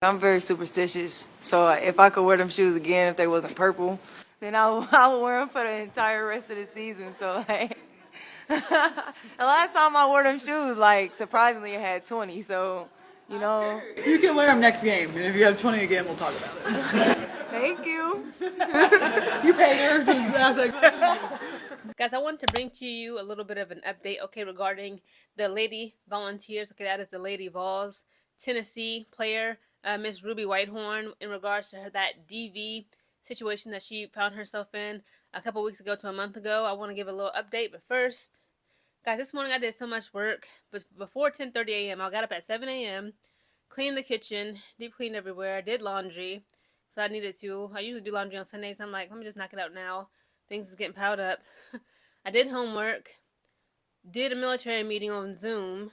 I'm very superstitious, so if I could wear them shoes again if they wasn't purple, then I would wear them for the entire rest of the season. So like, the last time I wore them shoes, like surprisingly, I had 20. So, you know. You can wear them next game, and if you have 20 again, we'll talk about it. Thank you. You paid her to ask that question. Guys, I wanted to bring to you a little bit of an update, okay, regarding the Lady Volunteers. Okay, that is the Lady Vols Tennessee player, Miss Ruby Whitehorn, in regards to that DV situation that she found herself in a couple weeks ago to a month ago. I want to give a little update, but first, guys, this morning I did so much work. But before 10:30 a.m., I got up at 7 a.m., cleaned the kitchen, deep cleaned everywhere, did laundry, so I needed to. I usually do laundry on Sundays. I'm like, let me just knock it out now. Things is getting piled up. I did homework, did a military meeting on Zoom.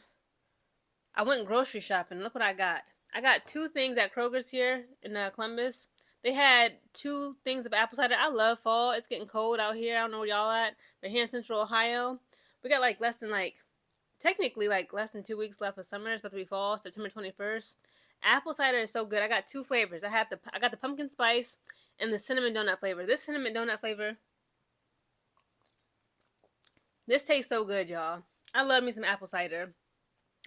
I went grocery shopping. Look what I got. I got 2 things at Kroger's here in Columbus. They had 2 things of apple cider. I love fall. It's getting cold out here. I don't know where y'all at, but here in Central Ohio, we got technically less than 2 weeks left of summer. It's about to be fall, September 21st. Apple cider is so good. I got 2 flavors. I got the pumpkin spice and the cinnamon donut flavor. This cinnamon donut flavor, this tastes so good, y'all. I love me some apple cider.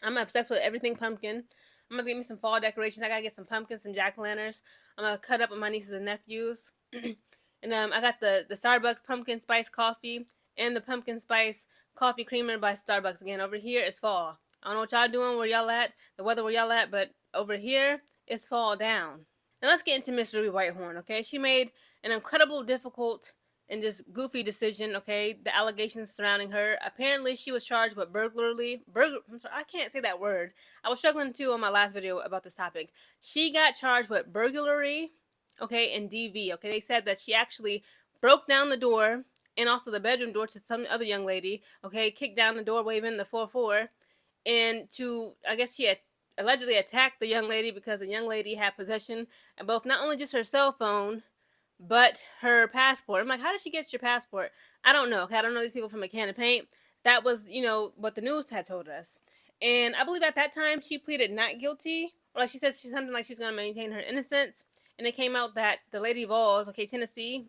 I'm obsessed with everything pumpkin. I'm gonna get me some fall decorations. I gotta get some pumpkins, some jack-o'-lanterns. I'm gonna cut up with my nieces and nephews. And I got the Starbucks pumpkin spice coffee and the pumpkin spice coffee creamer by Starbucks. Again, over here it's fall. I don't know what y'all doing, where y'all at, the weather where y'all at, but over here it's fall down. Now let's get into Miss Ruby Whitehorn, okay? She made an incredible, difficult, and just goofy decision, okay? The allegations surrounding her. Apparently, she was charged with I can't say that word. I was struggling too on my last video about this topic. She got charged with burglary, okay, and DV, okay? They said that she actually broke down the door and also the bedroom door to some other young lady, okay? Kicked down the door, waving the 4-4, and I guess she had allegedly attacked the young lady because the young lady had possession of both not only just her cell phone, but her passport. I'm like, how did she get your passport? I don't know. Okay, I don't know these people from a can of paint. That was, what the news had told us. And I believe at that time she pleaded not guilty. Or like she said something like she's going to maintain her innocence. And it came out that the Lady Vols, okay, Tennessee,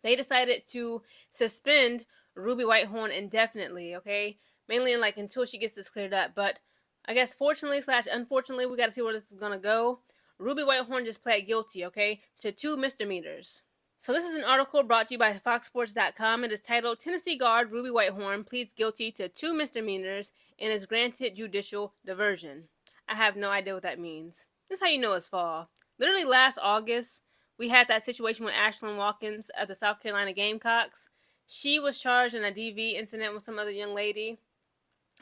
they decided to suspend Ruby Whitehorn indefinitely, okay? Mainly until she gets this cleared up. But I guess fortunately/unfortunately, we got to see where this is going to go. Ruby Whitehorn just pled guilty, okay, to 2 misdemeanors. So this is an article brought to you by FoxSports.com. It is titled, Tennessee guard Ruby Whitehorn pleads guilty to 2 misdemeanors and is granted judicial diversion. I have no idea what that means. This is how you know it's fall. Literally last August, we had that situation with Ashlyn Watkins at the South Carolina Gamecocks. She was charged in a DV incident with some other young lady.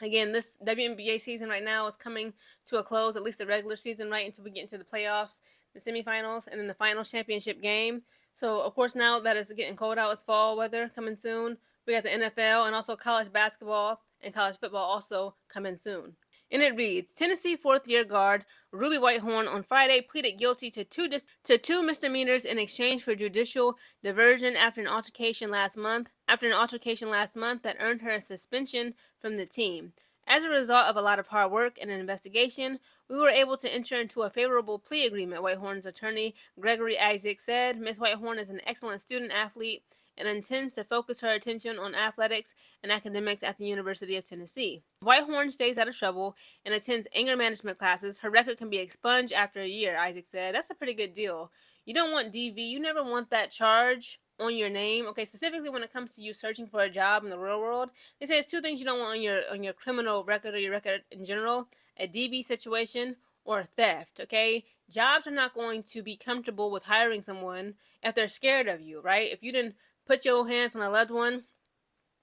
Again, this WNBA season right now is coming to a close, at least the regular season, right, until we get into the playoffs, the semifinals, and then the final championship game. So, of course, now that it's getting cold out, it's fall weather coming soon. We got the NFL and also college basketball and college football also coming soon. And it reads, Tennessee 4th-year guard Ruby Whitehorn on Friday pleaded guilty to two misdemeanors in exchange for judicial diversion after an altercation last month that earned her a suspension from the team. As a result of a lot of hard work and an investigation, we were able to enter into a favorable plea agreement, Whitehorn's attorney Gregory Isaac said. Ms. Whitehorn is an excellent student athlete and intends to focus her attention on athletics and academics at the University of Tennessee. Whitehorn stays out of trouble and attends anger management classes. Her record can be expunged after a year, Isaac said. That's a pretty good deal. You don't want DV. You never want that charge on your name. Okay, specifically when it comes to you searching for a job in the real world. They say it's 2 things you don't want on your criminal record or your record in general: a DV situation or theft, okay? Jobs are not going to be comfortable with hiring someone if they're scared of you, right? If you didn't put your hands on a loved one,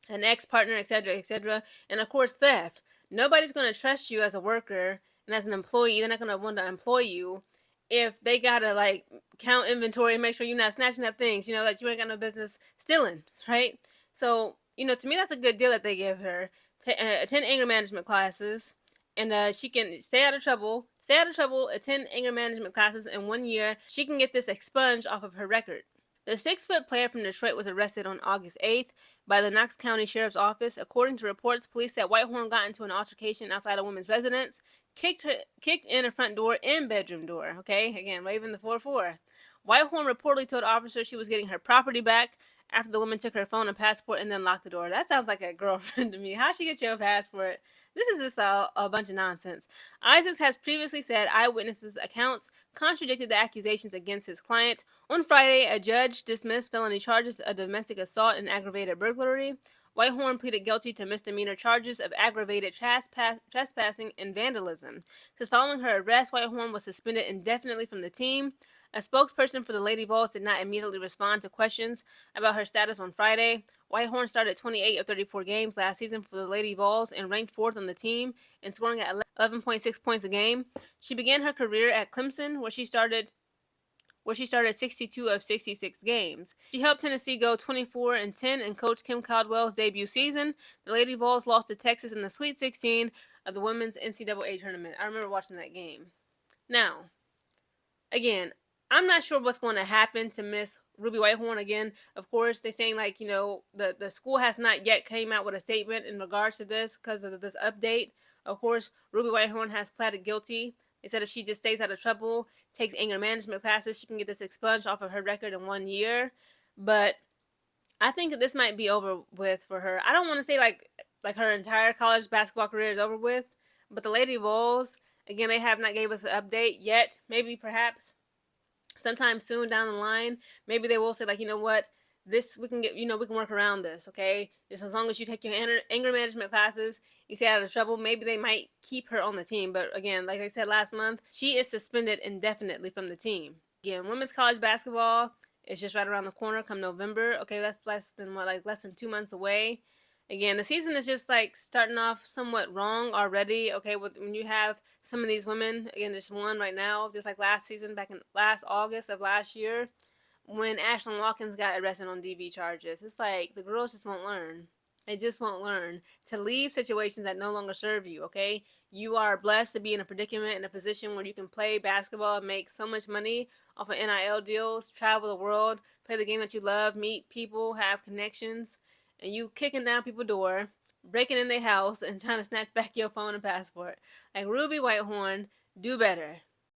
an ex-partner, etc., etc., and of course theft. Nobody's going to trust you as a worker and as an employee. They're not going to want to employ you if they got to count inventory and make sure you're not snatching up things, that you ain't got no business stealing, right? So, to me that's a good deal that they give her. Attend anger management classes, and she can stay out of trouble, attend anger management classes. In 1 year, she can get this expunged off of her record. The 6-foot player from Detroit was arrested on August 8th by the Knox County Sheriff's Office. According to reports, police said Whitehorn got into an altercation outside a woman's residence, kicked in a front door and bedroom door. Okay, again, waving the 4-4. Whitehorn reportedly told officers she was getting her property back after the woman took her phone and passport and then locked the door. That sounds like a girlfriend to me. How'd she get your passport? This is just a bunch of nonsense. Isaacs has previously said eyewitnesses' accounts contradicted the accusations against his client. On Friday, a judge dismissed felony charges of domestic assault and aggravated burglary. Whitehorn pleaded guilty to misdemeanor charges of aggravated trespassing and vandalism. Since following her arrest, Whitehorn was suspended indefinitely from the team. A spokesperson for the Lady Vols did not immediately respond to questions about her status on Friday. Whitehorn started 28 of 34 games last season for the Lady Vols and ranked 4th on the team and scoring at 11.6 points a game. She began her career at Clemson, where she started 62 of 66 games. She helped Tennessee go 24-10 in Coach Kim Caldwell's debut season. The Lady Vols lost to Texas in the Sweet 16 of the women's NCAA tournament. I remember watching that game. Now, again, I'm not sure what's going to happen to Miss Ruby Whitehorn again. Of course, they're saying the school has not yet came out with a statement in regards to this because of this update. Of course, Ruby Whitehorn has pleaded guilty. They said if she just stays out of trouble, takes anger management classes, she can get this expunged off of her record in 1 year. But I think that this might be over with for her. I don't want to say like her entire college basketball career is over with, but the Lady Vols, again, they have not gave us an update yet. Maybe perhaps sometime soon down the line, maybe they will say we can work around this, okay? Just as long as you take your anger management classes, you stay out of trouble, maybe they might keep her on the team. But again, like I said last month, she is suspended indefinitely from the team. Again, women's college basketball is just right around the corner come November. Okay, that's less than 2 months away. Again, the season is just starting off somewhat wrong already. Okay, when you have some of these women, again, just one right now, just like last season, back in last August of last year, when Ashlyn Watkins got arrested on DV charges. It's like the girls just won't learn. They just won't learn to leave situations that no longer serve you, okay? You are blessed to be in a predicament, in a position where you can play basketball and make so much money off of NIL deals, travel the world, play the game that you love, meet people, have connections, and you kicking down people's door, breaking in their house, and trying to snatch back your phone and passport. Like Ruby Whitehorn, do better.